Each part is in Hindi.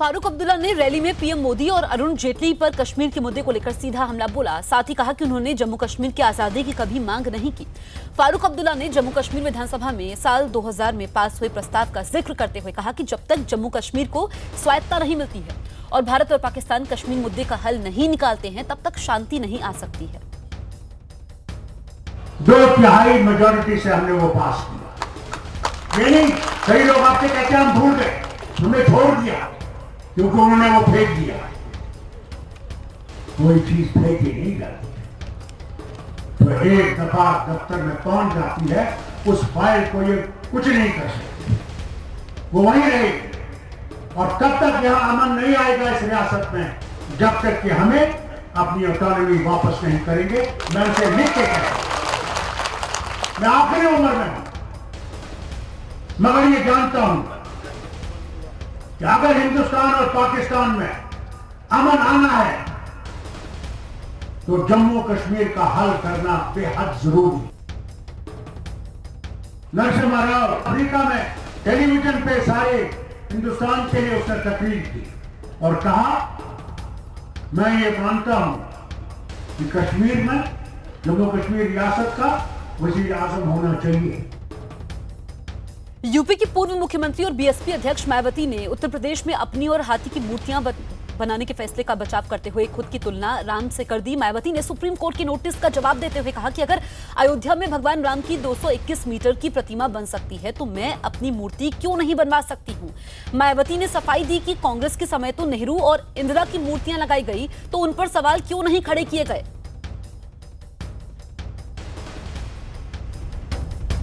फारूक अब्दुल्ला ने रैली में पीएम मोदी और अरुण जेटली पर कश्मीर के मुद्दे को लेकर सीधा हमला बोला। साथ ही कहा कि उन्होंने जम्मू कश्मीर की आजादी की कभी मांग नहीं की। फारूक अब्दुल्ला ने जम्मू कश्मीर विधानसभा में साल 2000 में पास हुए प्रस्ताव का जिक्र करते हुए कहा कि जब तक जम्मू कश्मीर को स्वायत्तता नहीं मिलती है और भारत और पाकिस्तान कश्मीर मुद्दे का हल नहीं निकालते हैं, तब तक शांति नहीं आ सकती है। 2/3 मेजॉरिटी से हमने वो पास किया। ये नहीं, कई लोग आपसे कहते हैं हम भूल गए, हमने छोड़ दिया क्योंकि उन्होंने वो फेंक दिया। कोई चीज फेंकी नहीं जाती, तो एक दफा दफ्तर में पहुंच जाती है, उस फाइल को ये कुछ नहीं कर सकती, वो वहीं रहेगी। और तब तक यहां अमन नहीं आएगा इस रियासत में, जब तक कि हमें अपनी ऑटोनॉमी वापस नहीं करेंगे। मैं उसे लिख के कहता हूं, मैं आखिरी उम्र में हूं, मगर ये जानता हूं कि अगर हिंदुस्तान और पाकिस्तान में अमन आना है तो जम्मू कश्मीर का हल करना बेहद जरूरी। नरसिम्हा राव अफ्रीका में टेलीविजन पे सारे हिंदुस्तान के लिए उसने तकरीर की और कहा, मैं ये मानता हूं कि कश्मीर में जम्मू कश्मीर रियासत का वजीर आजम होना चाहिए। यूपी की पूर्व मुख्यमंत्री और बीएसपी अध्यक्ष मायावती ने उत्तर प्रदेश में अपनी और हाथी की मूर्तियां बनाने के फैसले का बचाव करते हुए खुद की तुलना राम से कर दी। मायावती ने सुप्रीम कोर्ट के नोटिस का जवाब देते हुए कहा कि अगर अयोध्या में भगवान राम की 221 मीटर की प्रतिमा बन सकती है तो मैं अपनी मूर्ति क्यों नहीं बनवा सकती हूं। मायावती ने सफाई दी कि कांग्रेस के समय तो नेहरू और इंदिरा की मूर्तियां लगाई गई, तो उन पर सवाल क्यों नहीं खड़े किए गए।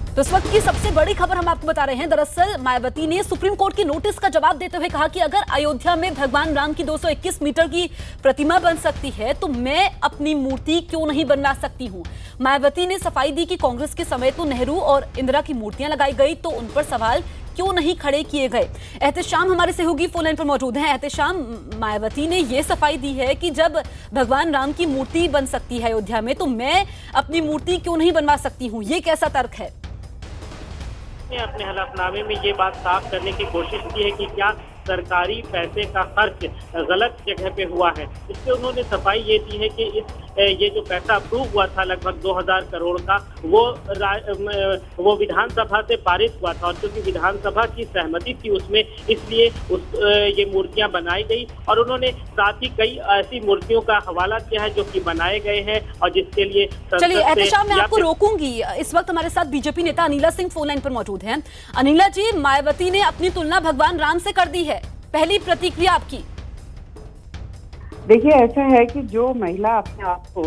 तो इस वक्त की सबसे बड़ी खबर हम आपको बता रहे हैं। दरअसल मायावती ने सुप्रीम कोर्ट की नोटिस का जवाब देते हुए कहा कि अगर अयोध्या में भगवान राम की 221 मीटर की प्रतिमा बन सकती है तो मैं अपनी मूर्ति क्यों नहीं बनवा सकती हूं। मायावती ने सफाई दी कि कांग्रेस के समय तो नेहरू और इंदिरा की मूर्तियां लगाई गई, तो उन पर सवाल क्यों नहीं खड़े किए गए। एहतेशाम हमारे सहयोगी फोन लाइन पर मौजूद हैं। एहतेशाम, मायावती ने यह सफाई दी है कि जब भगवान राम की मूर्ति बन सकती है अयोध्या में, तो मैं अपनी मूर्ति क्यों नहीं बनवा सकती हूँ। ये कैसा तर्क है? ने अपने हलफनामे में ये बात साफ करने की कोशिश की है कि क्या सरकारी पैसे का खर्च गलत जगह पे हुआ है। इससे उन्होंने सफाई ये दी है कि ये जो पैसा अप्रूव हुआ था लगभग 2000 करोड़ का, वो विधानसभा से पारित हुआ था और क्योंकि विधानसभा की सहमति थी उसमें, इसलिए ये मूर्तियां बनाई गई। और उन्होंने साथ ही कई ऐसी मूर्तियों का हवाला किया है जो कि बनाए गए हैं और जिसके लिए चलिए एहतेशाम, मैं आपको रोकूंगी। इस वक्त हमारे साथ बीजेपी नेता अनिला सिंह फोन लाइन पर मौजूद हैं। अनिला जी, मायावती ने अपनी तुलना भगवान राम से कर दी है, पहली प्रतिक्रिया आपकी? देखिए, ऐसा है कि जो महिला अपने आप को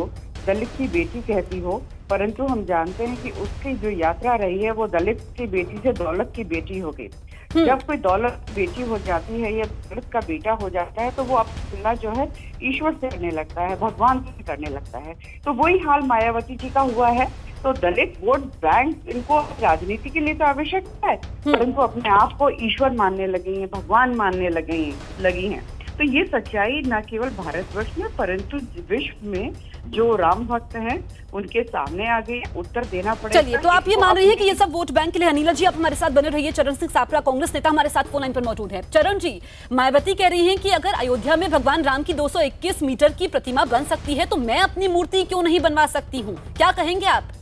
दलित की बेटी कहती हो, परंतु हम जानते हैं कि उसकी जो यात्रा रही है वो दलित की बेटी से दौलत की बेटी हो गई। जब कोई दौलत की बेटी हो जाती है या दौलत का बेटा हो जाता है तो वो अपनी तुलना जो है ईश्वर से करने लगता है, भगवान से करने लगता है। तो वही हाल मायावती जी का हुआ है। तो दलित वोट बैंक इनको राजनीति के लिए तो आवश्यकता है, परंतु अपने आप को ईश्वर मानने लगी हैं, भगवान मानने लगी हैं। तो ये सच्चाई न केवल भारतवर्ष में परंतु विश्व में जो राम भक्त हैं उनके सामने आ गई, उत्तर देना पड़ेगा। चलिए, तो आप ये मान रही है कि ये सब वोट बैंक के लिए। अनिला जी, आप हमारे साथ बने रहिए। चरण सिंह सापरा, कांग्रेस नेता, हमारे साथ फोन लाइन पर मौजूद है। चरण जी, मायावती कह रही हैं कि अगर अयोध्या में भगवान राम की 221 मीटर की प्रतिमा बन सकती है तो मैं अपनी मूर्ति क्यों नहीं बनवा सकती हूँ। क्या कहेंगे आप?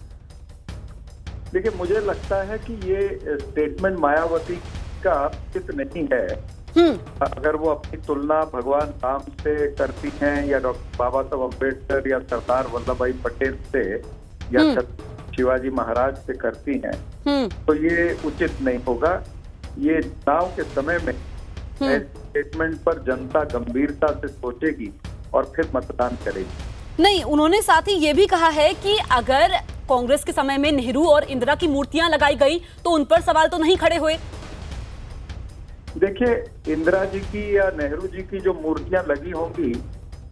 देखिए, मुझे लगता है कि ये स्टेटमेंट मायावती का उचित नहीं है। अगर वो अपनी तुलना भगवान राम से करती हैं या डॉक्टर बाबा साहब अम्बेडकर या सरदार वल्लभ भाई पटेल से या छत्रपति शिवाजी महाराज से करती हैं तो ये उचित नहीं होगा। ये चुनाव के समय में स्टेटमेंट पर जनता गंभीरता से सोचेगी और फिर मतदान करेगी। नहीं, उन्होंने साथ ही ये भी कहा है कि अगर कांग्रेस के समय में नेहरू और इंदिरा की मूर्तियां लगाई गई तो उन पर सवाल तो नहीं खड़े हुए। देखिए, इंदिरा जी की या नेहरू जी की जो मूर्तियां लगी होंगी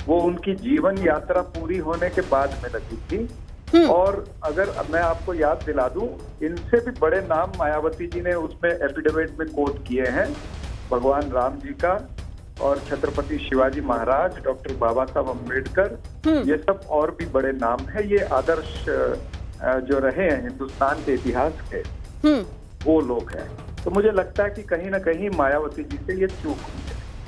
वो उनकी जीवन यात्रा पूरी होने के बाद में लगी थी। और अगर मैं आपको याद दिला दूं, इनसे भी बड़े नाम मायावती जी ने उसमें एफिडेविट में कोट किए हैं, भगवान राम जी का और छत्रपति शिवाजी महाराज, डॉक्टर बाबा साहब अम्बेडकर, ये सब और भी बड़े नाम है। ये आदर्श जो रहे हैं हिंदुस्तान के इतिहास के, वो लोग हैं। तो मुझे लगता है कि कहीं ना कहीं मायावती जी से ये चूक हुई है।